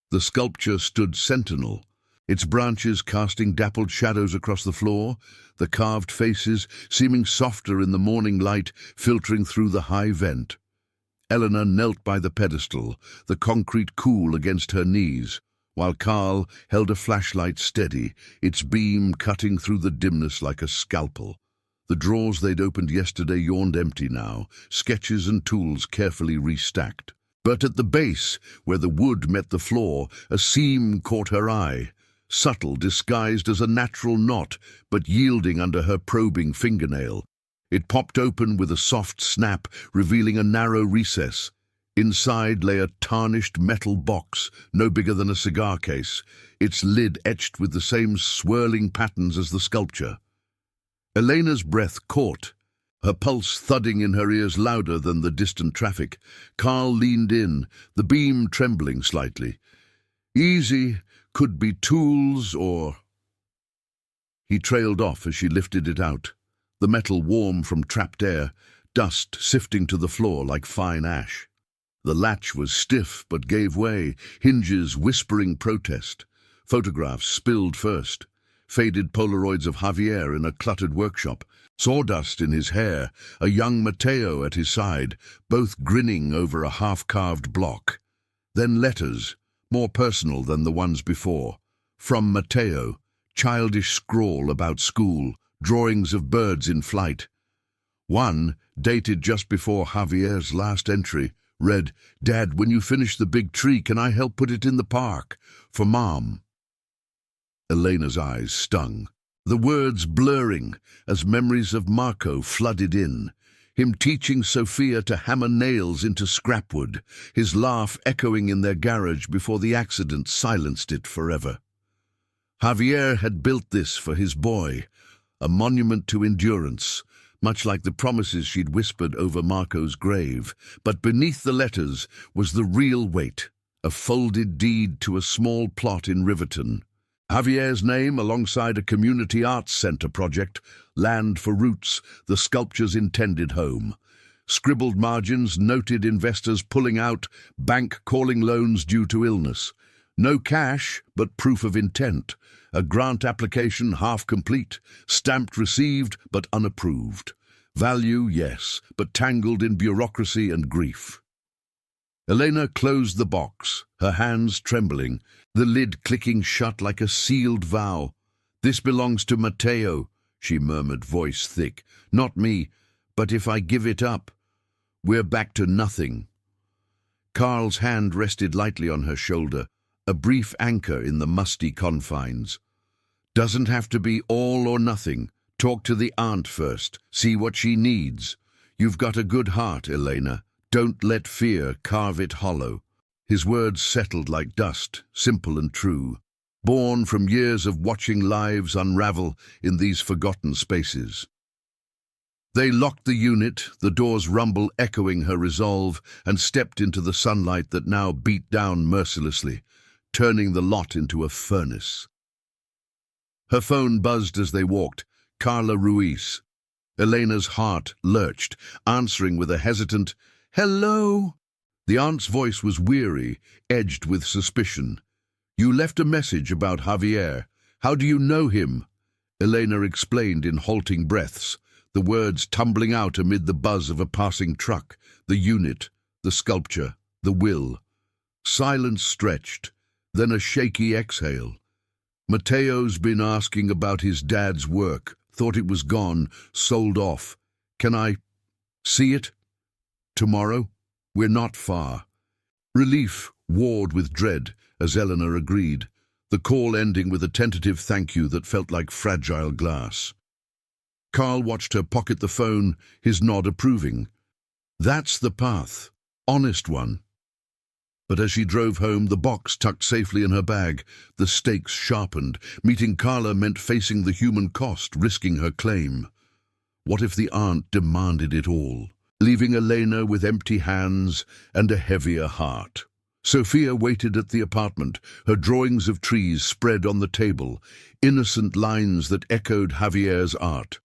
The sculpture stood sentinel, its branches casting dappled shadows across the floor, the carved faces seeming softer in the morning light filtering through the high vent. Eleanor knelt by the pedestal, the concrete cool against her knees, while Carl held a flashlight steady, its beam cutting through the dimness like a scalpel. The drawers they'd opened yesterday yawned empty now, sketches and tools carefully restacked. But at the base, where the wood met the floor, a seam caught her eye. Subtle, disguised as a natural knot, but yielding under her probing fingernail. It popped open with a soft snap, revealing a narrow recess. Inside lay a tarnished metal box, no bigger than a cigar case, its lid etched with the same swirling patterns as the sculpture. Elena's breath caught, her pulse thudding in her ears louder than the distant traffic. Carl leaned in, the beam trembling slightly. "Easy. Could be tools or—" He trailed off as she lifted it out, the metal warm from trapped air, dust sifting to the floor like fine ash. The latch was stiff but gave way, hinges whispering protest. Photographs spilled first, faded Polaroids of Javier in a cluttered workshop, sawdust in his hair, a young Mateo at his side, both grinning over a half-carved block. Then letters, more personal than the ones before. From Mateo, childish scrawl about school, drawings of birds in flight. One, dated just before Javier's last entry, read, "Dad, when you finish the big tree, can I help put it in the park? For Mom." Elena's eyes stung, the words blurring as memories of Marco flooded in. Him teaching Sophia to hammer nails into scrapwood, his laugh echoing in their garage before the accident silenced it forever. Javier had built this for his boy, a monument to endurance, much like the promises she'd whispered over Marco's grave. But beneath the letters was the real weight, a folded deed to a small plot in Riverton. Javier's name alongside a community arts centre project, Land for Roots, the sculpture's intended home. Scribbled margins noted investors pulling out, bank calling loans due to illness. No cash, but proof of intent. A grant application half complete, stamped received but unapproved. Value, yes, but tangled in bureaucracy and grief. Elena closed the box, her hands trembling, the lid clicking shut like a sealed vow. "This belongs to Mateo," she murmured, voice thick. "Not me, but if I give it up, we're back to nothing." Carl's hand rested lightly on her shoulder, a brief anchor in the musty confines. "Doesn't have to be all or nothing. Talk to the aunt first, see what she needs. You've got a good heart, Elena. Don't let fear carve it hollow." His words settled like dust, simple and true, born from years of watching lives unravel in these forgotten spaces. They locked the unit, the door's rumble echoing her resolve, and stepped into the sunlight that now beat down mercilessly, turning the lot into a furnace. Her phone buzzed as they walked. Carla Ruiz. Elena's heart lurched, answering with a hesitant, "Hello?" The aunt's voice was weary, edged with suspicion. "You left a message about Javier. How do you know him?" Elena explained in halting breaths, the words tumbling out amid the buzz of a passing truck, the unit, the sculpture, the will. Silence stretched, then a shaky exhale. "Mateo's been asking about his dad's work. Thought it was gone, sold off. Can I see it? Tomorrow? We're not far." Relief warred with dread as Eleanor agreed, the call ending with a tentative thank you that felt like fragile glass. Carl watched her pocket the phone, his nod approving. That's the path. Honest one. But as she drove home, the box tucked safely in her bag, the stakes sharpened. Meeting Carla meant facing the human cost, risking her claim. What if the aunt demanded it all, leaving Elena with empty hands and a heavier heart? Sophia waited at the apartment, her drawings of trees spread on the table, innocent lines that echoed Javier's art.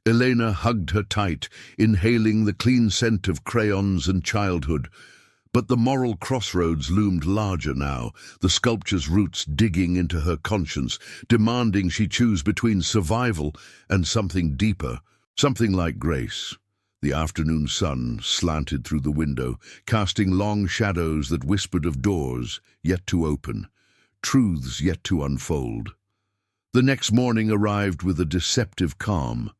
Elena hugged her tight, inhaling the clean scent of crayons and childhood. But the moral crossroads loomed larger now, the sculpture's roots digging into her conscience, demanding she choose between survival and something deeper, something like grace. The afternoon sun slanted through the window, casting long shadows that whispered of doors yet to open, truths yet to unfold. The next morning arrived with a deceptive calm,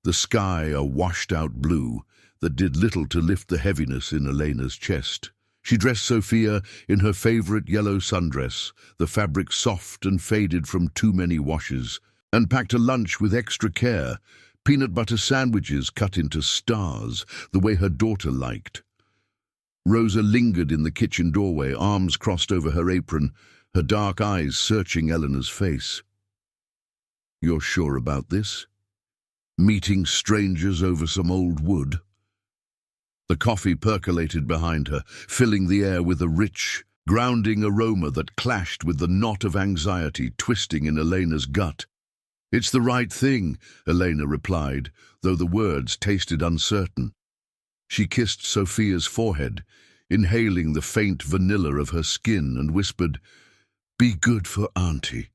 the sky a washed-out blue that did little to lift the heaviness in Elena's chest. She dressed Sophia in her favorite yellow sundress, the fabric soft and faded from too many washes, and packed a lunch with extra care, peanut butter sandwiches cut into stars, the way her daughter liked. Rosa lingered in the kitchen doorway, arms crossed over her apron, her dark eyes searching Eleanor's face. "You're sure about this? Meeting strangers over some old wood?" The coffee percolated behind her, filling the air with a rich, grounding aroma that clashed with the knot of anxiety twisting in Elena's gut. "It's the right thing," Elena replied, though the words tasted uncertain. She kissed Sophia's forehead, inhaling the faint vanilla of her skin, and whispered, "Be good for Auntie.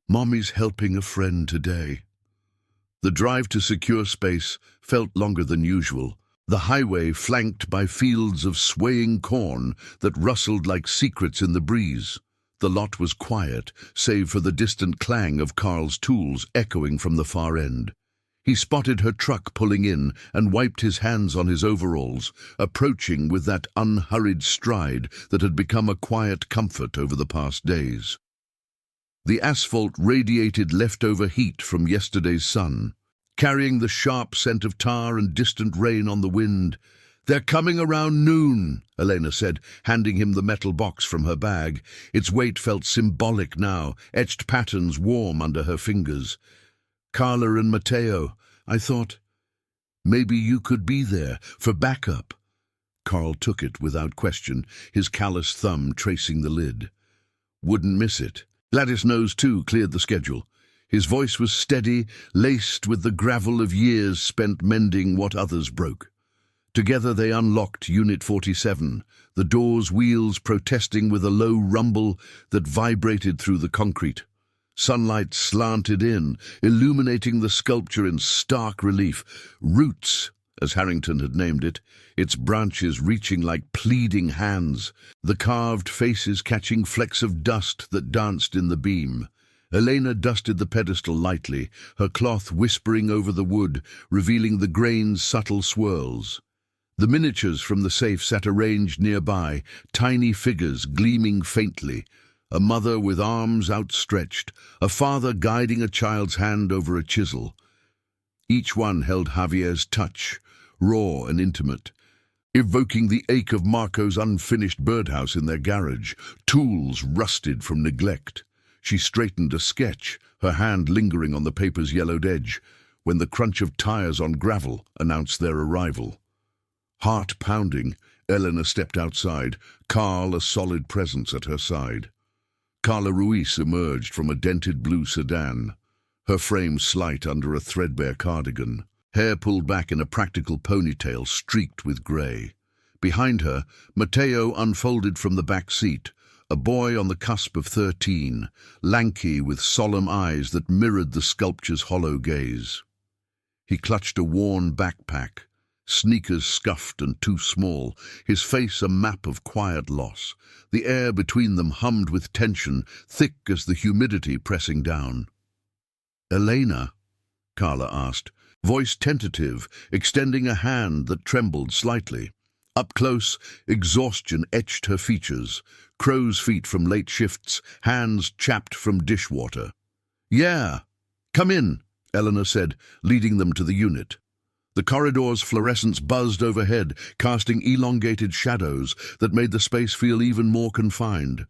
Mommy's helping a friend today." The drive to secure space felt longer than usual, the highway flanked by fields of swaying corn that rustled like secrets in the breeze. The lot was quiet, save for the distant clang of Carl's tools echoing from the far end. He spotted her truck pulling in and wiped his hands on his overalls, approaching with that unhurried stride that had become a quiet comfort over the past days. The asphalt radiated leftover heat from yesterday's sun, carrying the sharp scent of tar and distant rain on the wind. "They're coming around noon," Elena said, handing him the metal box from her bag. Its weight felt symbolic now, etched patterns warm under her fingers. "Carla and Matteo, I thought maybe you could be there for backup." Carl took it without question, his callous thumb tracing the lid. "Wouldn't miss it." Gladys Nose, too, cleared the schedule. His voice was steady, laced with the gravel of years spent mending what others broke. Together they unlocked Unit 47, the door's wheels protesting with a low rumble that vibrated through the concrete. Sunlight slanted in, illuminating the sculpture in stark relief. Roots, as Harrington had named it, its branches reaching like pleading hands, the carved faces catching flecks of dust that danced in the beam. Elena dusted the pedestal lightly, her cloth whispering over the wood, revealing the grain's subtle swirls. The miniatures from the safe sat arranged nearby, tiny figures gleaming faintly, a mother with arms outstretched, a father guiding a child's hand over a chisel. Each one held Javier's touch, raw and intimate, evoking the ache of Marco's unfinished birdhouse in their garage, tools rusted from neglect. She straightened a sketch, her hand lingering on the paper's yellowed edge, when the crunch of tires on gravel announced their arrival. Heart pounding, Elena stepped outside, Carl a solid presence at her side. Carla Ruiz emerged from a dented blue sedan, her frame slight under a threadbare cardigan, hair pulled back in a practical ponytail streaked with grey. Behind her, Matteo unfolded from the back seat, a boy on the cusp of 13, lanky with solemn eyes that mirrored the sculpture's hollow gaze. He clutched a worn backpack, sneakers scuffed and too small, his face a map of quiet loss. The air between them hummed with tension, thick as the humidity pressing down. "Elena?" Carla asked, voice tentative, extending a hand that trembled slightly. Up close, exhaustion etched her features, crow's feet from late shifts, hands chapped from dishwater. "Yeah, come in," Eleanor said, leading them to the unit. The corridor's fluorescence buzzed overhead, casting elongated shadows that made the space feel even more confined.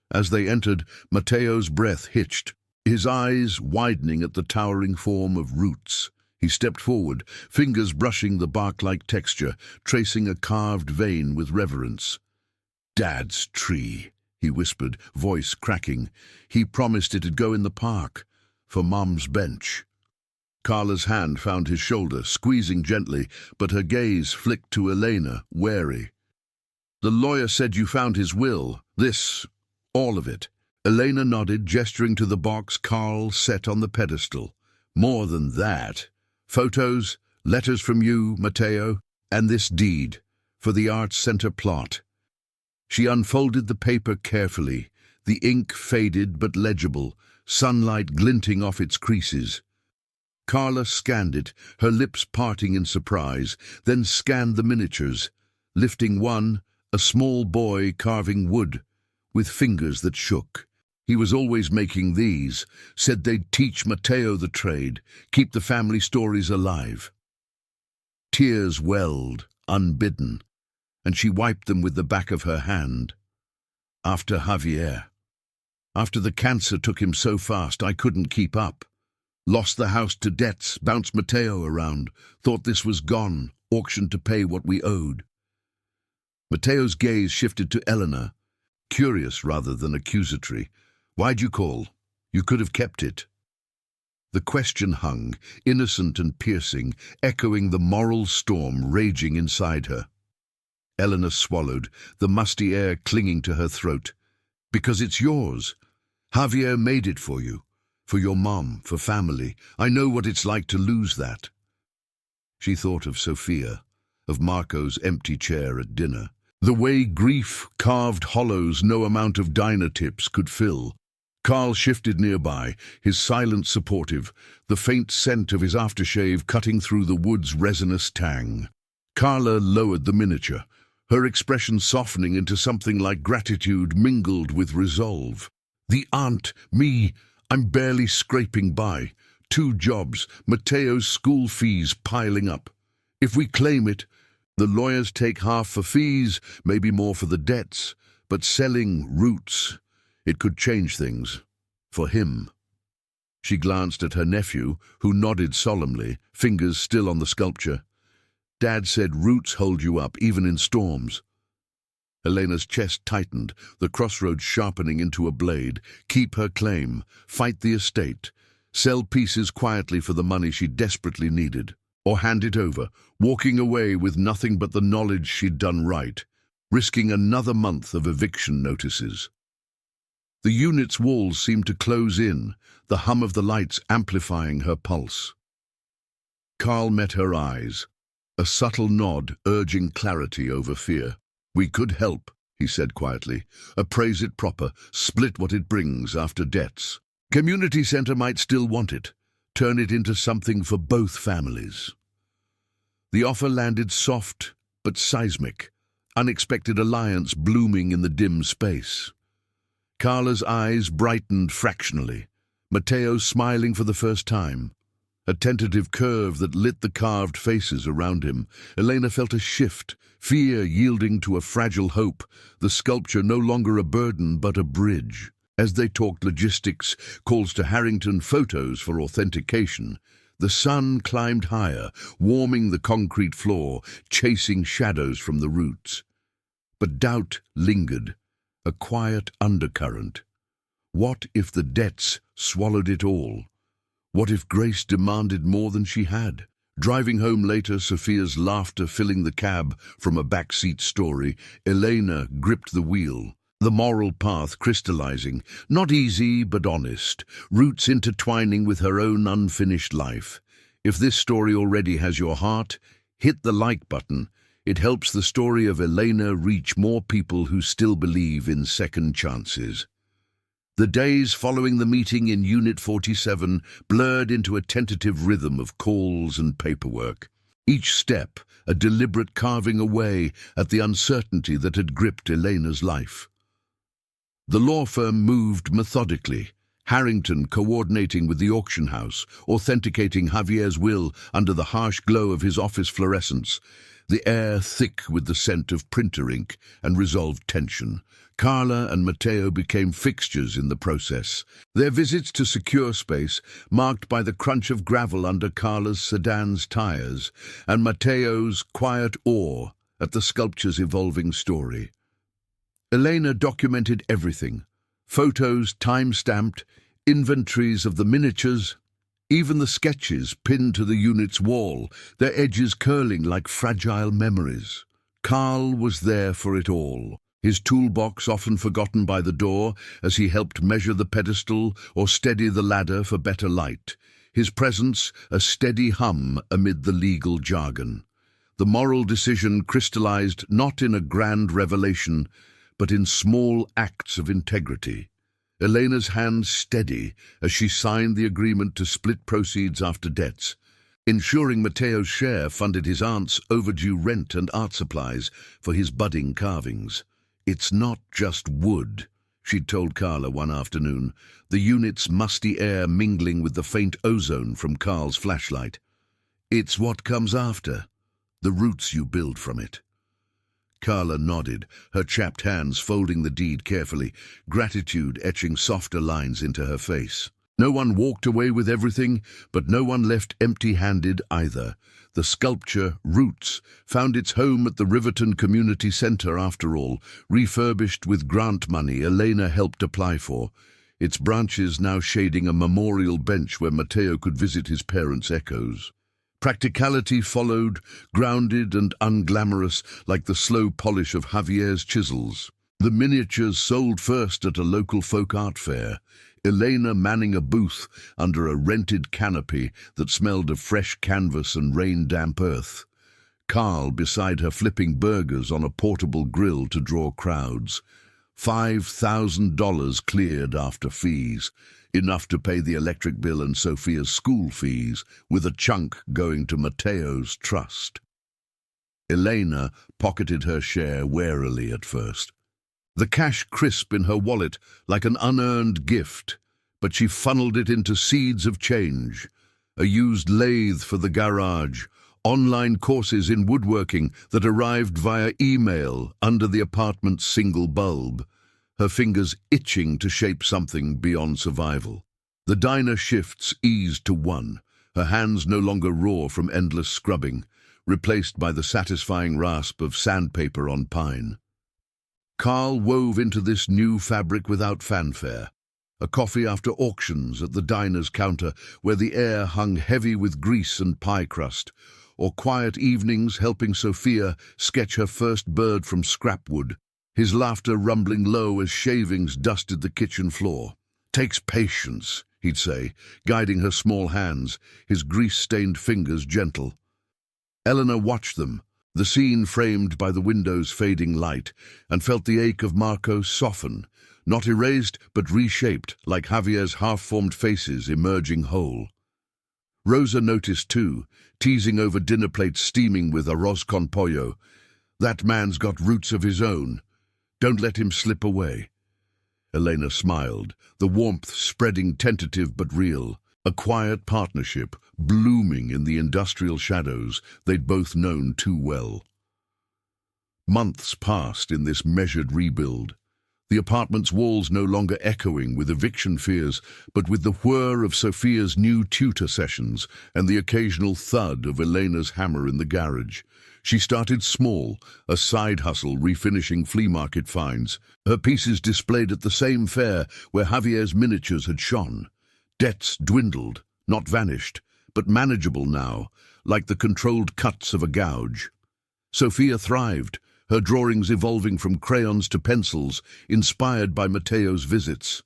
As they entered, Matteo's breath hitched, his eyes widening at the towering form of Roots. He stepped forward, fingers brushing the bark-like texture, tracing a carved vein with reverence. "Dad's tree," he whispered, voice cracking. "He promised it'd go in the park, for Mom's bench." Carla's hand found his shoulder, squeezing gently, but her gaze flicked to Elena, wary. "The lawyer said you found his will. All of it." Elena nodded, gesturing to the box Carl set on the pedestal. "More than that. Photos, letters from you, Matteo, and this deed, for the Arts Center plot." She unfolded the paper carefully, the ink faded but legible, sunlight glinting off its creases. Carla scanned it, her lips parting in surprise, then scanned the miniatures, lifting one, a small boy carving wood, with fingers that shook. He was always making these, said they'd teach Matteo the trade, keep the family stories alive. Tears welled, unbidden, and she wiped them with the back of her hand. "After Javier. After the cancer took him so fast I couldn't keep up. Lost the house to debts, bounced Matteo around, thought this was gone, auctioned to pay what we owed." Matteo's gaze shifted to Eleanor, curious rather than accusatory. "Why'd you call? You could have kept it." The question hung, innocent and piercing, echoing the moral storm raging inside her. Eleanor swallowed, the musty air clinging to her throat. "Because it's yours. Javier made it for you. For your mom, for family. I know what it's like to lose that." She thought of Sophia, of Marco's empty chair at dinner. The way grief carved hollows no amount of diner tips could fill. Carl shifted nearby, his silence supportive, the faint scent of his aftershave cutting through the wood's resinous tang. Carla lowered the miniature, her expression softening into something like gratitude mingled with resolve. The aunt, me, I'm barely scraping by. 2 jobs, Mateo's school fees piling up. If we claim it, the lawyers take half for fees, maybe more for the debts, but selling Roots, it could change things. For him. She glanced at her nephew, who nodded solemnly, fingers still on the sculpture. Dad said Roots hold you up, even in storms. Elena's chest tightened, the crossroads sharpening into a blade. Keep her claim, fight the estate, sell pieces quietly for the money she desperately needed, or hand it over, walking away with nothing but the knowledge she'd done right, risking another month of eviction notices. The unit's walls seemed to close in, the hum of the lights amplifying her pulse. Carl met her eyes, a subtle nod urging clarity over fear. We could help, he said quietly. Appraise it proper, split what it brings after debts. Community center might still want it. Turn it into something for both families. The offer landed soft but seismic, unexpected alliance blooming in the dim space. Carla's eyes brightened fractionally, Mateo smiling for the first time. A tentative curve that lit the carved faces around him. Elena felt a shift, fear yielding to a fragile hope, the sculpture no longer a burden but a bridge. As they talked logistics, calls to Harrington, photos for authentication, the sun climbed higher, warming the concrete floor, chasing shadows from the roots. But doubt lingered, a quiet undercurrent. What if the debts swallowed it all? What if Grace demanded more than she had? Driving home later, Sophia's laughter filling the cab from a backseat story, Elena gripped the wheel. The moral path crystallizing, not easy but honest, roots intertwining with her own unfinished life. If this story already has your heart, hit the like button. It helps the story of Elena reach more people who still believe in second chances. The days following the meeting in Unit 47 blurred into a tentative rhythm of calls and paperwork. Each step a deliberate carving away at the uncertainty that had gripped Elena's life. The law firm moved methodically, Harrington coordinating with the auction house, authenticating Javier's will under the harsh glow of his office fluorescence, the air thick with the scent of printer ink and resolved tension. Carla and Mateo became fixtures in the process, their visits to secure space marked by the crunch of gravel under Carla's sedan's tires and Mateo's quiet awe at the sculpture's evolving story. Elena documented everything, photos time-stamped, inventories of the miniatures, even the sketches pinned to the unit's wall, their edges curling like fragile memories. Carl was there for it all, his toolbox often forgotten by the door as he helped measure the pedestal or steady the ladder for better light, his presence a steady hum amid the legal jargon. The moral decision crystallized not in a grand revelation, but in small acts of integrity. Elena's hands steady as she signed the agreement to split proceeds after debts, ensuring Mateo's share funded his aunt's overdue rent and art supplies for his budding carvings. It's not just wood, she'd told Carla one afternoon, the unit's musty air mingling with the faint ozone from Carl's flashlight. It's what comes after, the roots you build from it. Carla nodded, her chapped hands folding the deed carefully, gratitude etching softer lines into her face. No one walked away with everything, but no one left empty-handed either. The sculpture, Roots, found its home at the Riverton Community Center after all, refurbished with grant money Elena helped apply for, its branches now shading a memorial bench where Mateo could visit his parents' echoes. Practicality followed, grounded and unglamorous like the slow polish of Javier's chisels. The miniatures sold first at a local folk art fair, Elena manning a booth under a rented canopy that smelled of fresh canvas and rain-damp earth. Carl beside her flipping burgers on a portable grill to draw crowds. $5,000 cleared after fees, enough to pay the electric bill and Sophia's school fees, with a chunk going to Matteo's trust. Elena pocketed her share warily at first. The cash crisp in her wallet like an unearned gift, but she funneled it into seeds of change. A used lathe for the garage, online courses in woodworking that arrived via email under the apartment's single bulb, her fingers itching to shape something beyond survival. The diner shifts eased to one, her hands no longer raw from endless scrubbing, replaced by the satisfying rasp of sandpaper on pine. Carl wove into this new fabric without fanfare. A coffee after auctions at the diner's counter where the air hung heavy with grease and pie crust, or quiet evenings helping Sophia sketch her first bird from scrapwood, his laughter rumbling low as shavings dusted the kitchen floor. "Takes patience," he'd say, guiding her small hands, his grease-stained fingers gentle. Eleanor watched them, the scene framed by the window's fading light, and felt the ache of Marco soften, not erased but reshaped like Javier's half-formed faces emerging whole. Rosa noticed too, teasing over dinner plates steaming with arroz con pollo. "That man's got roots of his own. Don't let him slip away." Elena smiled, the warmth spreading tentative but real, a quiet partnership blooming in the industrial shadows they'd both known too well. Months passed in this measured rebuild, the apartment's walls no longer echoing with eviction fears, but with the whir of Sophia's new tutor sessions and the occasional thud of Elena's hammer in the garage. She started small, a side hustle refinishing flea market finds, her pieces displayed at the same fair where Javier's miniatures had shone. Debts dwindled, not vanished, but manageable now, like the controlled cuts of a gouge. Sophia thrived, her drawings evolving from crayons to pencils, inspired by Matteo's visits.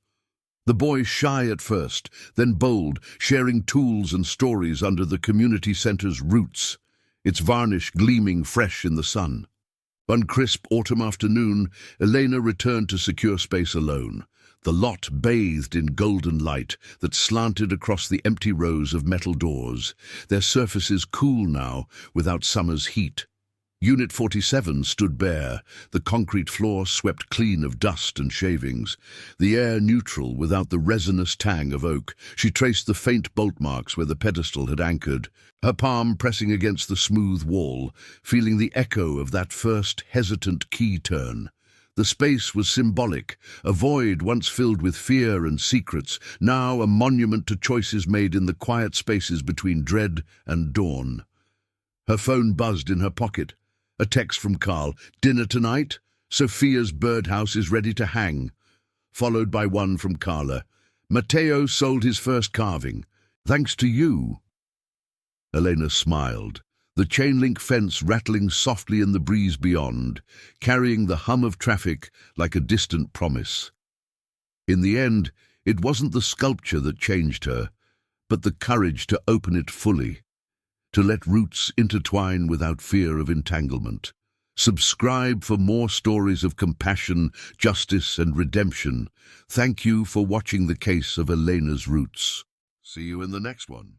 The boy shy at first, then bold, sharing tools and stories under the community center's roots, its varnish gleaming fresh in the sun. One crisp autumn afternoon, Elena returned to Secure Space alone, the lot bathed in golden light that slanted across the empty rows of metal doors, their surfaces cool now without summer's heat. Unit 47 stood bare, the concrete floor swept clean of dust and shavings, the air neutral without the resinous tang of oak. She traced the faint bolt marks where the pedestal had anchored, her palm pressing against the smooth wall, feeling the echo of that first hesitant key turn. The space was symbolic, a void once filled with fear and secrets, now a monument to choices made in the quiet spaces between dread and dawn. Her phone buzzed in her pocket. A text from Carl. "Dinner tonight? Sophia's birdhouse is ready to hang." Followed by one from Carla. "Matteo sold his first carving. Thanks to you." Elena smiled, the chain-link fence rattling softly in the breeze beyond, carrying the hum of traffic like a distant promise. In the end, it wasn't the sculpture that changed her, but the courage to open it fully, to let roots intertwine without fear of entanglement. Subscribe for more stories of compassion, justice, and redemption. Thank you for watching the case of Elena's Roots. See you in the next one.